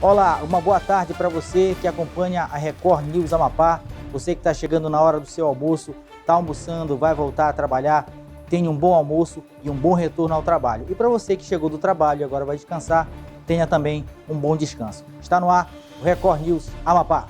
Olá, uma boa tarde para você que acompanha a Record News Amapá. Você que está chegando na hora do seu almoço, está almoçando, vai voltar a trabalhar, tenha um bom almoço e um bom retorno ao trabalho. E para você que chegou do trabalho e agora vai descansar, tenha também um bom descanso. Está no ar o Record News Amapá.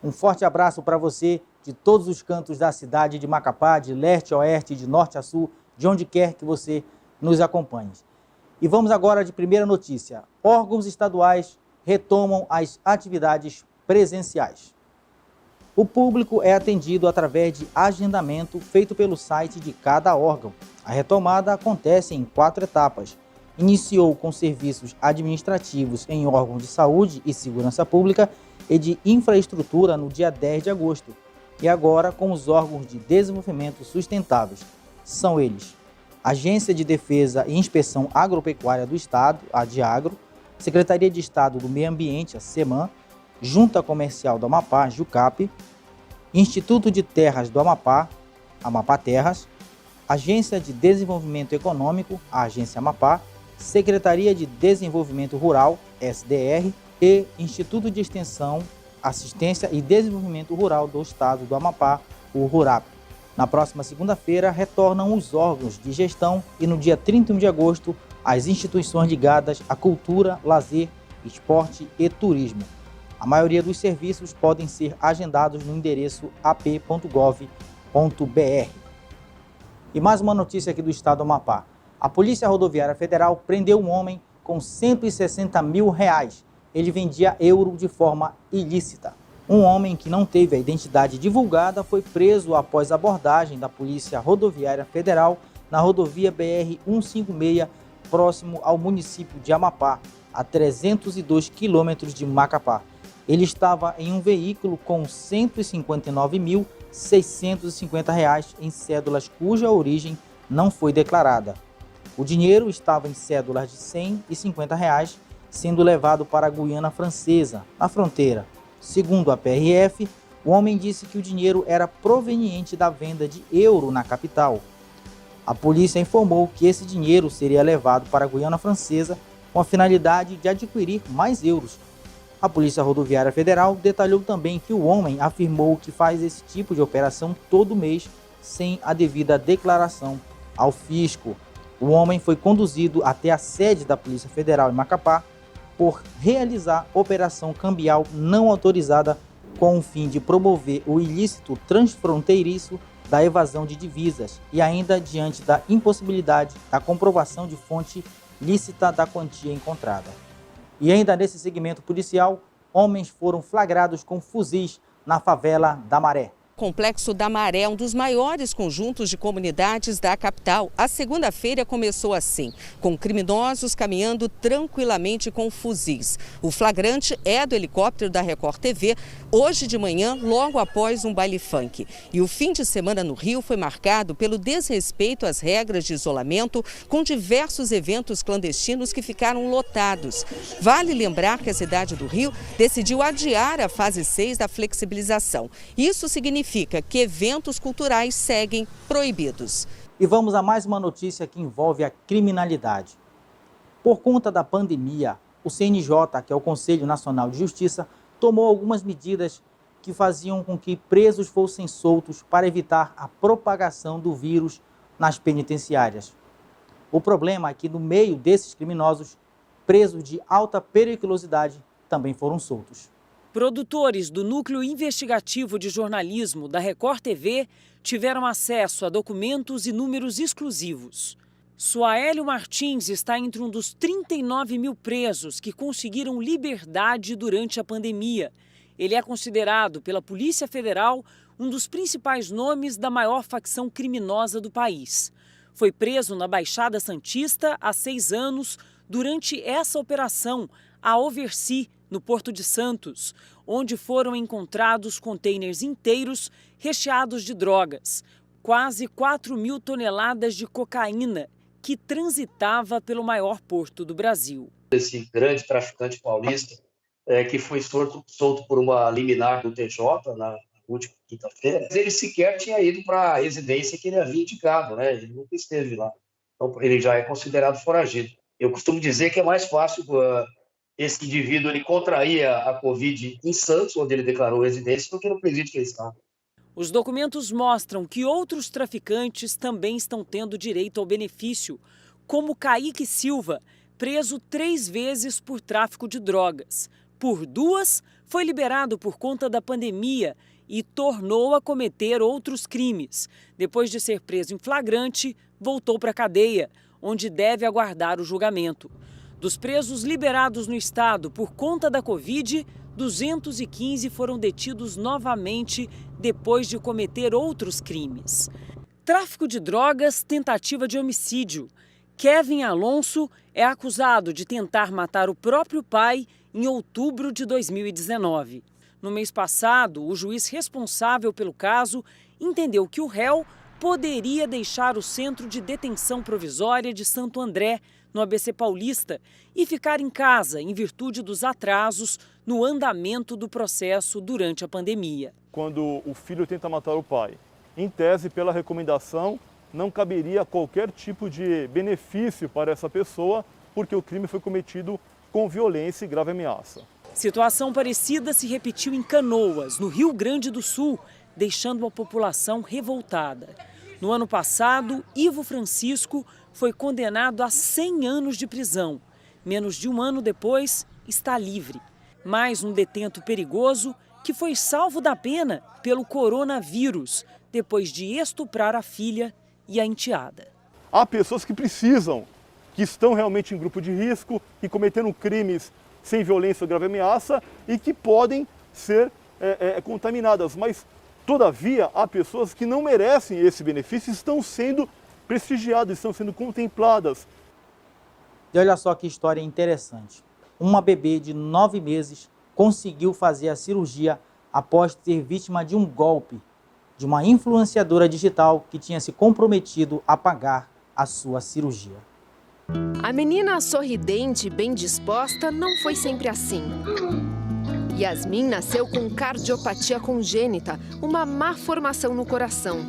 Um forte abraço para você de todos os cantos da cidade de Macapá, de leste a oeste, de norte a sul, de onde quer que você nos acompanhe. E vamos agora de primeira notícia. Órgãos estaduais retomam as atividades presenciais. O público é atendido através de agendamento feito pelo site de cada órgão. A retomada acontece em 4 etapas. Iniciou com serviços administrativos em órgãos de saúde e segurança pública e de infraestrutura no dia 10 de agosto. E agora com os órgãos de desenvolvimento sustentáveis. São eles: Agência de Defesa e Inspeção Agropecuária do Estado, a Diagro, Secretaria de Estado do Meio Ambiente, a SEMAN, Junta Comercial do Amapá, JUCAP, Instituto de Terras do Amapá, Amapá Terras, Agência de Desenvolvimento Econômico, a Agência Amapá, Secretaria de Desenvolvimento Rural, SDR, e Instituto de Extensão, Assistência e Desenvolvimento Rural do Estado do Amapá, o RURAP. Na próxima segunda-feira, retornam os órgãos de gestão e no dia 31 de agosto, as instituições ligadas à cultura, lazer, esporte e turismo. A maioria dos serviços podem ser agendados no endereço ap.gov.br. E mais uma notícia aqui do estado do Amapá. A Polícia Rodoviária Federal prendeu um homem com R$160 mil. Ele vendia euro de forma ilícita. Um homem que não teve a identidade divulgada foi preso após abordagem da Polícia Rodoviária Federal na rodovia BR-156, próximo ao município de Amapá, a 302 quilômetros de Macapá. Ele estava em um veículo com R$159.650 em cédulas cuja origem não foi declarada. O dinheiro estava em cédulas de R$100 e R$50, sendo levado para a Guiana Francesa, na fronteira. Segundo a PRF, o homem disse que o dinheiro era proveniente da venda de euro na capital. A polícia informou que esse dinheiro seria levado para a Guiana Francesa com a finalidade de adquirir mais euros. A Polícia Rodoviária Federal detalhou também que o homem afirmou que faz esse tipo de operação todo mês sem a devida declaração ao fisco. O homem foi conduzido até a sede da Polícia Federal em Macapá por realizar operação cambial não autorizada com o fim de promover o ilícito transfronteiriço da evasão de divisas e ainda diante da impossibilidade da comprovação de fonte lícita da quantia encontrada. E ainda nesse segmento policial, homens foram flagrados com fuzis na favela da Maré. O Complexo da Maré é um dos maiores conjuntos de comunidades da capital. A segunda-feira começou assim, com criminosos caminhando tranquilamente com fuzis. O flagrante é do helicóptero da Record TV, hoje de manhã, logo após um baile funk. E o fim de semana no Rio foi marcado pelo desrespeito às regras de isolamento, com diversos eventos clandestinos que ficaram lotados. Vale lembrar que a cidade do Rio decidiu adiar a fase 6 da flexibilização. Isso significa que eventos culturais seguem proibidos. E vamos a mais uma notícia que envolve a criminalidade. Por conta da pandemia, o CNJ, que é o Conselho Nacional de Justiça, tomou algumas medidas que faziam com que presos fossem soltos para evitar a propagação do vírus nas penitenciárias. O problema é que no meio desses criminosos, presos de alta periculosidade também foram soltos. Produtores do Núcleo Investigativo de Jornalismo da Record TV tiveram acesso a documentos e números exclusivos. Suaélio Martins está entre um dos 39 mil presos que conseguiram liberdade durante a pandemia. Ele é considerado pela Polícia Federal um dos principais nomes da maior facção criminosa do país. Foi preso na Baixada Santista há 6 anos durante essa operação, a Oversi, no Porto de Santos, onde foram encontrados containers inteiros recheados de drogas, quase 4.000 toneladas de cocaína, que transitava pelo maior porto do Brasil. Esse grande traficante paulista que foi solto por uma liminar do TJ na última quinta-feira. Ele sequer tinha ido para a residência que ele havia indicado, né? Ele nunca esteve lá. Então, ele já é considerado foragido. Eu costumo dizer que é mais fácil esse indivíduo ele contrair a Covid em Santos, onde ele declarou residência, do que no presídio que ele está. Os documentos mostram que outros traficantes também estão tendo direito ao benefício, como Kaique Silva, preso 3 vezes por tráfico de drogas. Por 2, foi liberado por conta da pandemia e tornou a cometer outros crimes. Depois de ser preso em flagrante, voltou para a cadeia, onde deve aguardar o julgamento. Dos presos liberados no estado por conta da Covid, 215 foram detidos novamente depois de cometer outros crimes. Tráfico de drogas, tentativa de homicídio. Kevin Alonso é acusado de tentar matar o próprio pai em outubro de 2019. No mês passado, o juiz responsável pelo caso entendeu que o réu poderia deixar o Centro de Detenção Provisória de Santo André, no ABC Paulista, e ficar em casa em virtude dos atrasos no andamento do processo durante a pandemia. Quando o filho tenta matar o pai, em tese, pela recomendação, não caberia qualquer tipo de benefício para essa pessoa, porque o crime foi cometido com violência e grave ameaça. Situação parecida se repetiu em Canoas, no Rio Grande do Sul, deixando a população revoltada. No ano passado, Ivo Francisco foi condenado a 100 anos de prisão. Menos de um ano depois, está livre. Mais um detento perigoso que foi salvo da pena pelo coronavírus, depois de estuprar a filha e a enteada. Há pessoas que precisam, que estão realmente em grupo de risco, que cometeram crimes sem violência ou grave ameaça e que podem ser contaminadas. Mas, todavia, há pessoas que não merecem esse benefício e estão sendo prestigiadas, estão sendo contempladas. E olha só que história interessante. Uma bebê de 9 meses conseguiu fazer a cirurgia após ser vítima de um golpe de uma influenciadora digital que tinha se comprometido a pagar a sua cirurgia. A menina sorridente e bem disposta não foi sempre assim. Yasmin nasceu com cardiopatia congênita, uma má formação no coração.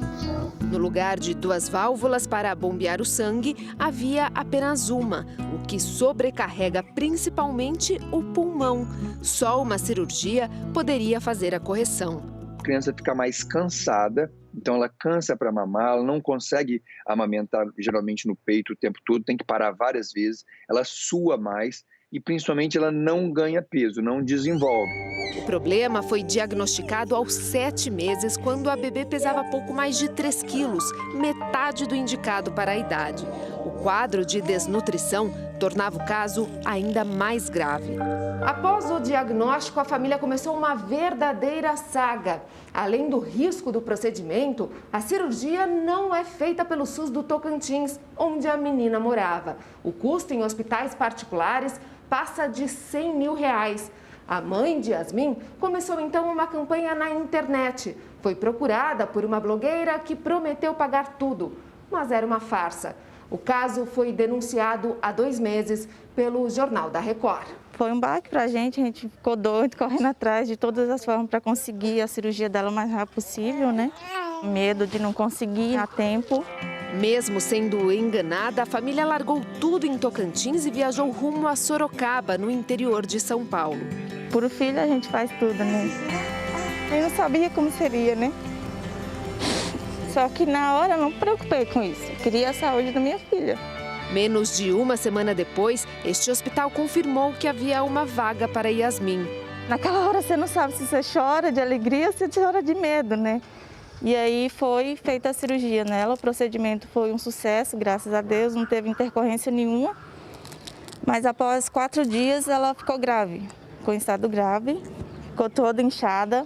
No lugar de 2 válvulas para bombear o sangue, havia apenas uma, o que sobrecarrega principalmente o pulmão. Só uma cirurgia poderia fazer a correção. A criança fica mais cansada, então ela cansa para mamar, ela não consegue amamentar geralmente no peito o tempo todo, tem que parar várias vezes, ela sua mais e principalmente ela não ganha peso, não desenvolve. O problema foi diagnosticado aos 7 meses, quando a bebê pesava pouco mais de 3 quilos, metade do indicado para a idade. O quadro de desnutrição tornava o caso ainda mais grave. Após o diagnóstico, a família começou uma verdadeira saga. Além do risco do procedimento, a cirurgia não é feita pelo SUS do Tocantins, onde a menina morava. O custo em hospitais particulares passa de R$100 mil. A mãe de Yasmin começou então uma campanha na internet. Foi procurada por uma blogueira que prometeu pagar tudo, mas era uma farsa. O caso foi denunciado há 2 meses pelo Jornal da Record. Foi um baque para a gente ficou doido, correndo atrás de todas as formas para conseguir a cirurgia dela o mais rápido possível, né? Medo de não conseguir a tempo. Mesmo sendo enganada, a família largou tudo em Tocantins e viajou rumo a Sorocaba, no interior de São Paulo. Por filho a gente faz tudo, né? Eu não sabia como seria, né? Só que na hora eu não me preocupei com isso. Eu queria a saúde da minha filha. Menos de uma semana depois, este hospital confirmou que havia uma vaga para Yasmin. Naquela hora você não sabe se você chora de alegria ou se você chora de medo, né? E aí foi feita a cirurgia nela, o procedimento foi um sucesso, graças a Deus, não teve intercorrência nenhuma. Mas após 4 dias ela ficou grave, ficou em estado grave, ficou toda inchada.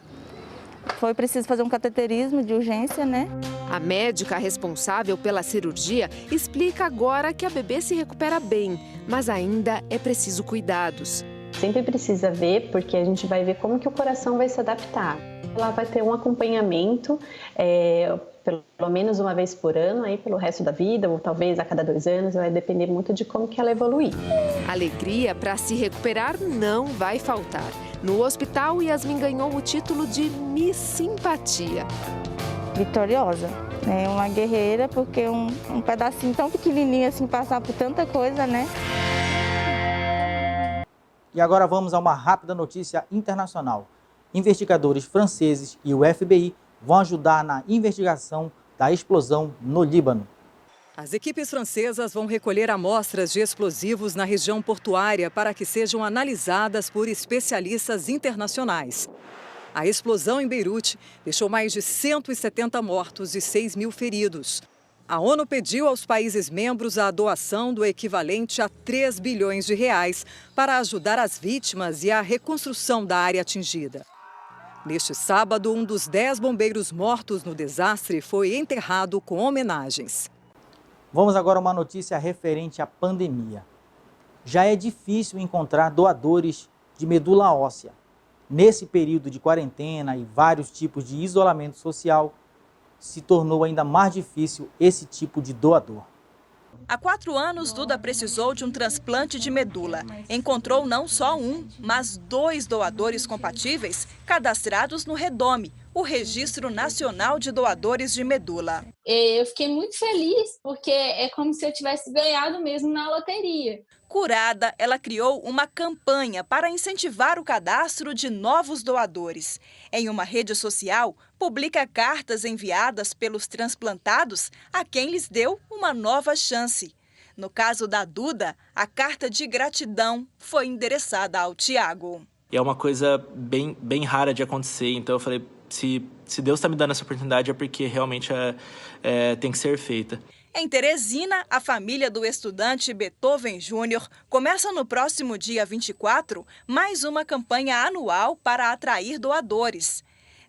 Foi preciso fazer um cateterismo de urgência, né? A médica responsável pela cirurgia explica agora que a bebê se recupera bem, mas ainda é preciso cuidados. Sempre precisa ver, porque a gente vai ver como que o coração vai se adaptar. Ela vai ter um acompanhamento pelo menos uma vez por ano, aí pelo resto da vida, ou talvez a cada 2 anos, vai depender muito de como que ela evoluir. Alegria para se recuperar não vai faltar. No hospital, Yasmin ganhou o título de Miss Simpatia. Vitoriosa, né? Uma guerreira, porque um pedacinho tão pequenininho assim, passar por tanta coisa, né? E agora vamos a uma rápida notícia internacional. Investigadores franceses e o FBI vão ajudar na investigação da explosão no Líbano. As equipes francesas vão recolher amostras de explosivos na região portuária para que sejam analisadas por especialistas internacionais. A explosão em Beirute deixou mais de 170 mortos e 6 mil feridos. A ONU pediu aos países membros a doação do equivalente a 3 bilhões de reais para ajudar as vítimas e a reconstrução da área atingida. Neste sábado, um dos 10 bombeiros mortos no desastre foi enterrado com homenagens. Vamos agora a uma notícia referente à pandemia. Já é difícil encontrar doadores de medula óssea. Nesse período de quarentena e vários tipos de isolamento social, se tornou ainda mais difícil esse tipo de doador. Há 4 anos, Duda precisou de um transplante de medula. Encontrou não só um, mas 2 doadores compatíveis cadastrados no REDOME, o Registro Nacional de Doadores de Medula. Eu fiquei muito feliz, porque é como se eu tivesse ganhado mesmo na loteria. Curada, ela criou uma campanha para incentivar o cadastro de novos doadores. Em uma rede social, publica cartas enviadas pelos transplantados a quem lhes deu uma nova chance. No caso da Duda, a carta de gratidão foi endereçada ao Tiago. É uma coisa bem rara de acontecer, então eu falei, se Deus está me dando essa oportunidade é porque realmente tem que ser feita. Em Teresina, a família do estudante Beethoven Júnior começa no próximo dia 24 mais uma campanha anual para atrair doadores.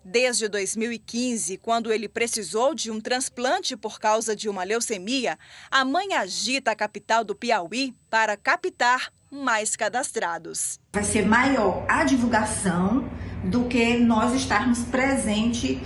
Desde 2015, quando ele precisou de um transplante por causa de uma leucemia, a mãe agita a capital do Piauí para captar mais cadastrados. Vai ser maior a divulgação do que nós estarmos presentes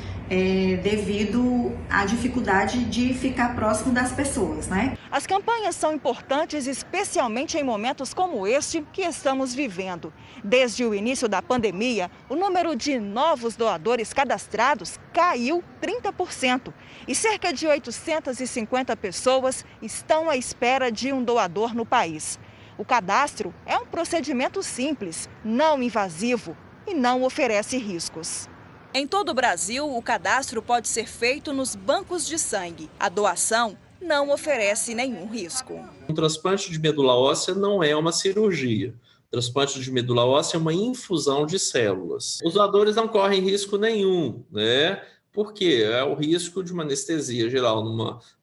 devido à dificuldade de ficar próximo das pessoas, né? As campanhas são importantes, especialmente em momentos como este que estamos vivendo. Desde o início da pandemia, o número de novos doadores cadastrados caiu 30% e cerca de 850 pessoas estão à espera de um doador no país. O cadastro é um procedimento simples, não invasivo e não oferece riscos. Em todo o Brasil, o cadastro pode ser feito nos bancos de sangue. A doação não oferece nenhum risco. Um transplante de medula óssea não é uma cirurgia. O transplante de medula óssea é uma infusão de células. Os doadores não correm risco nenhum, né? Porque é o risco de uma anestesia geral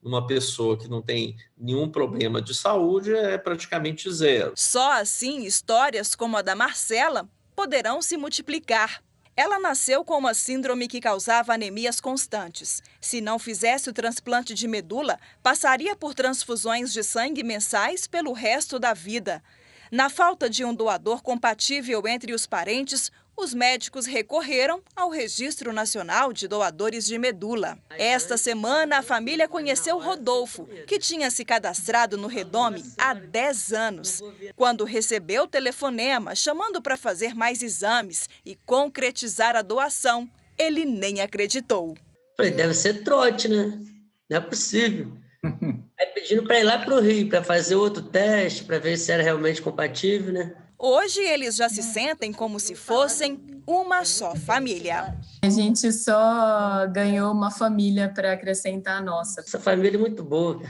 numa pessoa que não tem nenhum problema de saúde é praticamente zero. Só assim, histórias como a da Marcela poderão se multiplicar. Ela nasceu com uma síndrome que causava anemias constantes. Se não fizesse o transplante de medula, passaria por transfusões de sangue mensais pelo resto da vida. Na falta de um doador compatível entre os parentes, os médicos recorreram ao Registro Nacional de Doadores de Medula. Esta semana, a família conheceu Rodolfo, que tinha se cadastrado no REDOME há 10 anos. Quando recebeu o telefonema chamando para fazer mais exames e concretizar a doação, ele nem acreditou. Falei, deve ser trote, né? Não é possível. Aí pedindo para ir lá para o Rio, para fazer outro teste, para ver se era realmente compatível, né? Hoje, eles já se sentem como se fossem uma só família. A gente só ganhou uma família para acrescentar a nossa. Essa família é muito boa.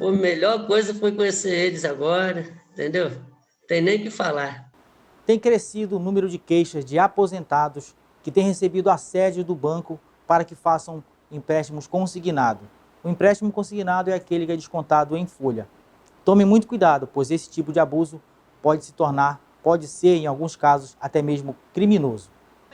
A melhor coisa foi conhecer eles agora, entendeu? Não tem nem o que falar. Tem crescido o número de queixas de aposentados que têm recebido assédio do banco para que façam empréstimos consignados. O empréstimo consignado é aquele que é descontado em folha. Tome muito cuidado, pois esse tipo de abuso pode ser, em alguns casos, até mesmo criminoso.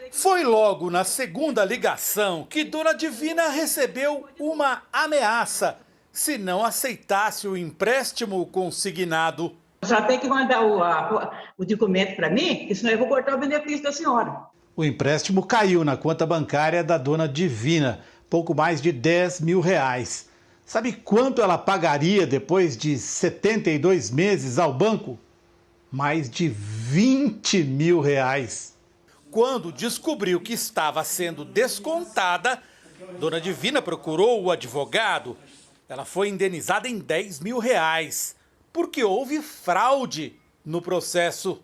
Foi logo na segunda ligação que Dona Divina recebeu uma ameaça se não aceitasse o empréstimo consignado. A senhora tem que mandar o documento para mim, senão eu vou cortar o benefício da senhora. O empréstimo caiu na conta bancária da Dona Divina. pouco mais de 10 mil reais. Sabe quanto ela pagaria depois de 72 meses ao banco? Mais de 20 mil reais. Quando descobriu que estava sendo descontada, Dona Divina procurou o advogado. Ela foi indenizada em 10 mil reais, porque houve fraude no processo.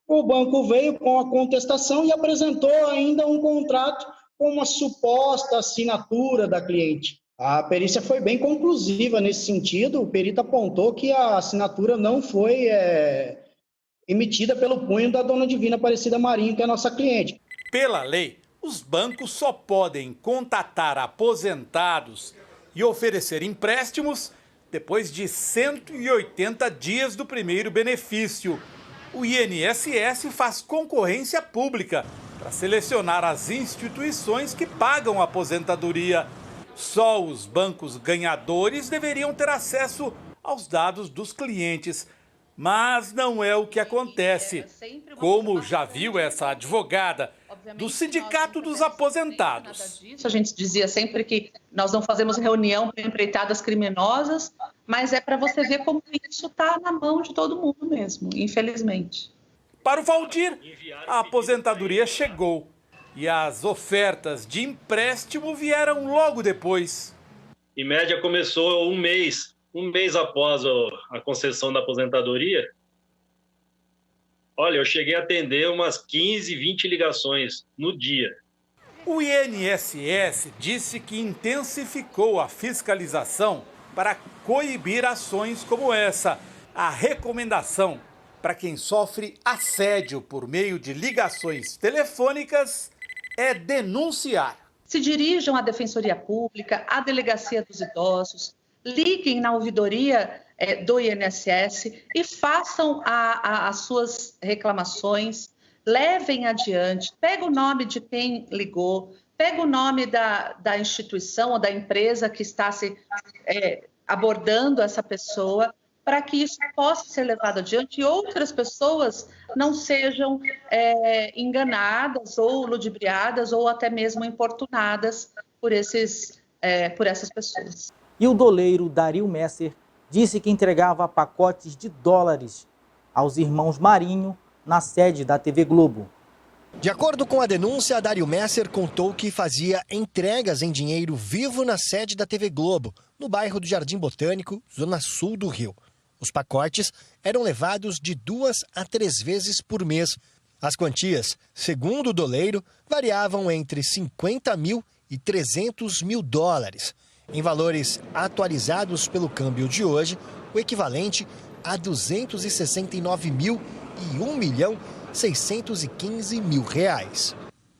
O banco veio com a contestação e apresentou ainda um contrato com uma suposta assinatura da cliente. A perícia foi bem conclusiva nesse sentido. O perito apontou que a assinatura não foi emitida pelo punho da Dona Divina Aparecida Marinho, que é a nossa cliente. Pela lei, os bancos só podem contatar aposentados e oferecer empréstimos depois de 180 dias do primeiro benefício. O INSS faz concorrência pública para selecionar as instituições que pagam a aposentadoria. Só os bancos ganhadores deveriam ter acesso aos dados dos clientes. Mas não é o que acontece. Como já viu essa advogada do Sindicato dos Aposentados. A gente dizia sempre que nós não fazemos reunião para empreitadas criminosas, mas é para você ver como isso está na mão de todo mundo mesmo, infelizmente. Para o Valdir, a aposentadoria chegou e as ofertas de empréstimo vieram logo depois. Em média começou um mês após a concessão da aposentadoria. Olha, eu cheguei a atender umas 15, 20 ligações no dia. O INSS disse que intensificou a fiscalização para coibir ações como essa. A recomendação para quem sofre assédio por meio de ligações telefônicas é denunciar. Se dirijam à Defensoria Pública, à Delegacia dos Idosos, liguem na ouvidoria do INSS e façam as suas reclamações, levem adiante, pega o nome de quem ligou, pega o nome da instituição ou da empresa que está abordando essa pessoa, para que isso possa ser levado adiante e outras pessoas não sejam enganadas ou ludibriadas ou até mesmo importunadas por essas pessoas. E o doleiro Dario Messer disse que entregava pacotes de dólares aos irmãos Marinho na sede da TV Globo. De acordo com a denúncia, Dario Messer contou que fazia entregas em dinheiro vivo na sede da TV Globo, no bairro do Jardim Botânico, zona sul do Rio. Os pacotes eram levados de 2 a 3 vezes por mês. As quantias, segundo o doleiro, variavam entre 50 mil e 300 mil dólares. Em valores atualizados pelo câmbio de hoje, o equivalente a 269 mil e 1.615.000 reais.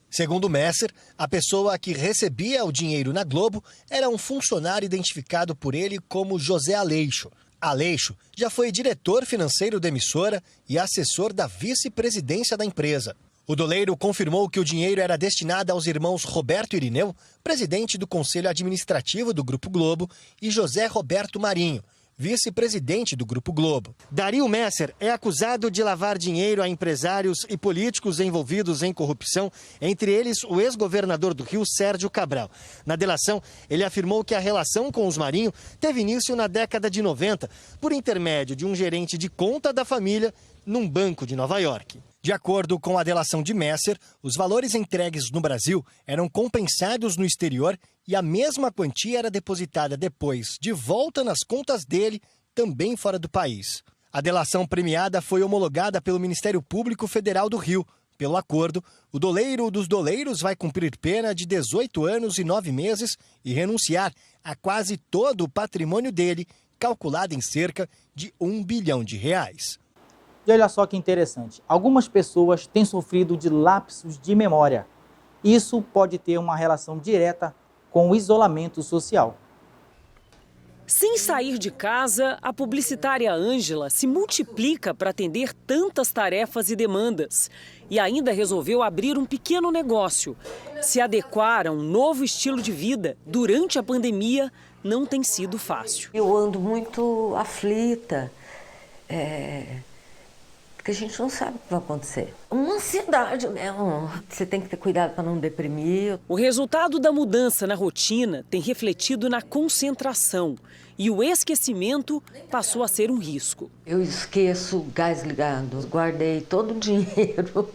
Segundo Messer, a pessoa que recebia o dinheiro na Globo era um funcionário identificado por ele como José Aleixo. Aleixo já foi diretor financeiro da emissora e assessor da vice-presidência da empresa. O doleiro confirmou que o dinheiro era destinado aos irmãos Roberto Irineu, presidente do Conselho Administrativo do Grupo Globo, e José Roberto Marinho, vice-presidente do Grupo Globo. Dario Messer é acusado de lavar dinheiro a empresários e políticos envolvidos em corrupção, entre eles o ex-governador do Rio, Sérgio Cabral. Na delação, ele afirmou que a relação com os Marinho teve início na década de 90, por intermédio de um gerente de conta da família num banco de Nova York. De acordo com a delação de Messer, os valores entregues no Brasil eram compensados no exterior e a mesma quantia era depositada depois de volta nas contas dele, também fora do país. A delação premiada foi homologada pelo Ministério Público Federal do Rio. Pelo acordo, o doleiro dos doleiros vai cumprir pena de 18 anos e 9 meses e renunciar a quase todo o patrimônio dele, calculado em cerca de R$1 bilhão. E olha só que interessante, algumas pessoas têm sofrido de lapsos de memória. Isso pode ter uma relação direta com o isolamento social. Sem sair de casa, a publicitária Ângela se multiplica para atender tantas tarefas e demandas. E ainda resolveu abrir um pequeno negócio. Se adequar a um novo estilo de vida durante a pandemia não tem sido fácil. Eu ando muito aflita, porque a gente não sabe o que vai acontecer. Uma ansiedade mesmo, você tem que ter cuidado para não deprimir. O resultado da mudança na rotina tem refletido na concentração e o esquecimento passou a ser um risco. Eu esqueço o gás ligado, guardei todo o dinheiro,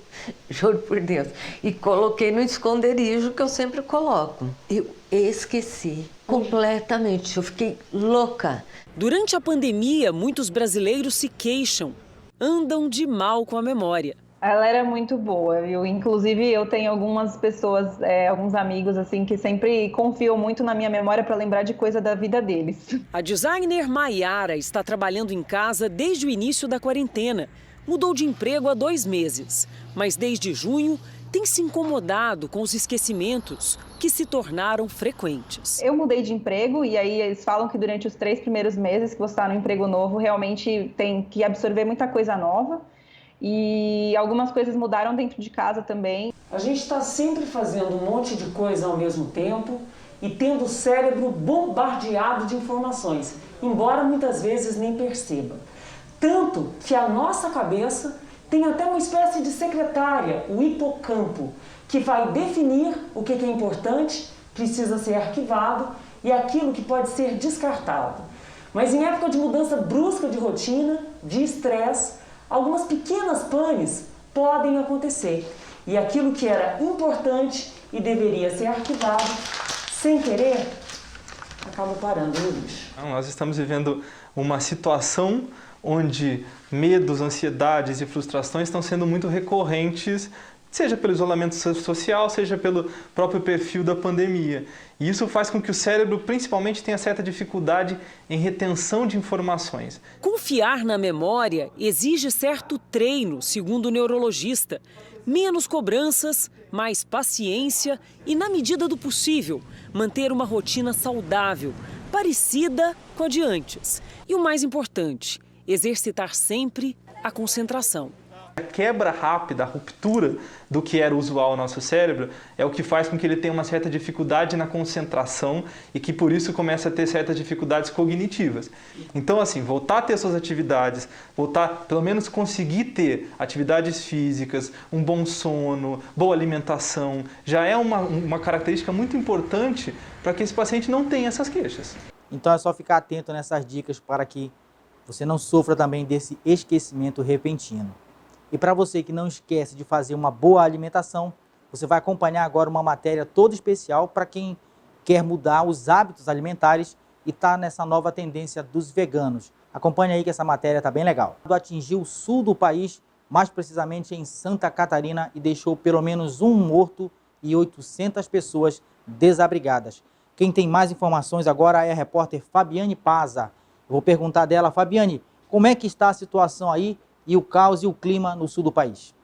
juro por Deus, e coloquei no esconderijo que eu sempre coloco. Eu esqueci completamente, eu fiquei louca. Durante a pandemia, muitos brasileiros se queixam, andam de mal com a memória. Ela era muito boa, viu? Inclusive, eu tenho algumas pessoas, alguns amigos, assim, que sempre confiam muito na minha memória para lembrar de coisa da vida deles. A designer Maiara está trabalhando em casa desde o início da quarentena. Mudou de emprego há 2 meses, mas desde junho tem se incomodado com os esquecimentos que se tornaram frequentes. Eu mudei de emprego e aí eles falam que durante os 3 primeiros meses que você está no emprego novo, realmente tem que absorver muita coisa nova. E algumas coisas mudaram dentro de casa também. A gente está sempre fazendo um monte de coisa ao mesmo tempo e tendo o cérebro bombardeado de informações, embora muitas vezes nem perceba. Tanto que a nossa cabeça tem até uma espécie de secretária, o hipocampo, que vai definir o que é importante, precisa ser arquivado e aquilo que pode ser descartado. Mas em época de mudança brusca de rotina, de estresse, algumas pequenas panes podem acontecer e aquilo que era importante e deveria ser arquivado, sem querer, acaba parando no lixo. Nós estamos vivendo uma situação onde medos, ansiedades e frustrações estão sendo muito recorrentes, seja pelo isolamento social, seja pelo próprio perfil da pandemia. E isso faz com que o cérebro, principalmente, tenha certa dificuldade em retenção de informações. Confiar na memória exige certo treino, segundo o neurologista. Menos cobranças, mais paciência e, na medida do possível, manter uma rotina saudável, parecida com a de antes. E o mais importante, exercitar sempre a concentração. A quebra rápida, a ruptura do que era usual ao nosso cérebro é o que faz com que ele tenha uma certa dificuldade na concentração e que por isso começa a ter certas dificuldades cognitivas. Então, assim, voltar a ter suas atividades, voltar, pelo menos conseguir ter atividades físicas, um bom sono, boa alimentação, já é uma característica muito importante para que esse paciente não tenha essas queixas. Então é só ficar atento nessas dicas para que você não sofra também desse esquecimento repentino. E para você que não esquece de fazer uma boa alimentação, você vai acompanhar agora uma matéria toda especial para quem quer mudar os hábitos alimentares e está nessa nova tendência dos veganos. Acompanhe aí que essa matéria está bem legal. Atingiu o sul do país, mais precisamente em Santa Catarina, e deixou pelo menos um morto e 800 pessoas desabrigadas. Quem tem mais informações agora é a repórter Fabiane Paza. Eu vou perguntar dela, Fabiane, como é que está a situação aí e o caos e o clima no sul do país?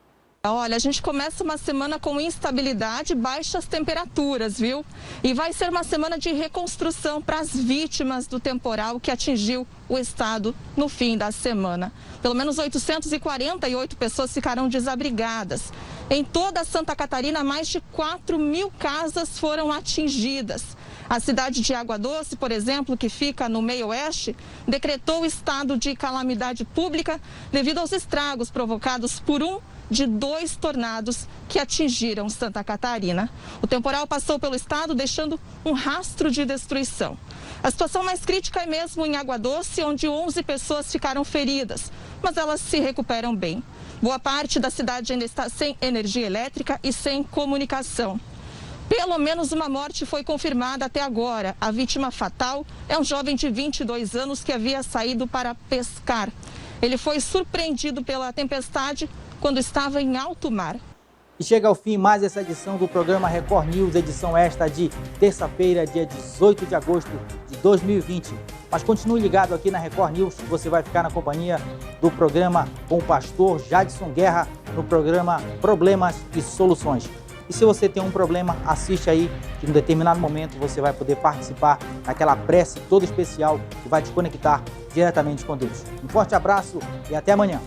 Olha, a gente começa uma semana com instabilidade, baixas temperaturas, viu? E vai ser uma semana de reconstrução para as vítimas do temporal que atingiu o estado no fim da semana. Pelo menos 848 pessoas ficarão desabrigadas. Em toda Santa Catarina, mais de 4.000 casas foram atingidas. A cidade de Água Doce, por exemplo, que fica no meio-oeste, decretou o estado de calamidade pública devido aos estragos provocados por um de 2 tornados que atingiram Santa Catarina. O temporal passou pelo estado, deixando um rastro de destruição. A situação mais crítica é mesmo em Água Doce, onde 11 pessoas ficaram feridas, mas elas se recuperam bem. Boa parte da cidade ainda está sem energia elétrica e sem comunicação. Pelo menos uma morte foi confirmada até agora. A vítima fatal é um jovem de 22 anos que havia saído para pescar. Ele foi surpreendido pela tempestade quando estava em alto mar. E chega ao fim mais essa edição do programa Record News, edição esta de terça-feira, dia 18 de agosto de 2020. Mas continue ligado aqui na Record News, você vai ficar na companhia do programa com o pastor Jadson Guerra, no programa Problemas e Soluções. E se você tem um problema, assiste aí, que em um determinado momento você vai poder participar daquela prece toda especial que vai te conectar diretamente com Deus. Um forte abraço e até amanhã.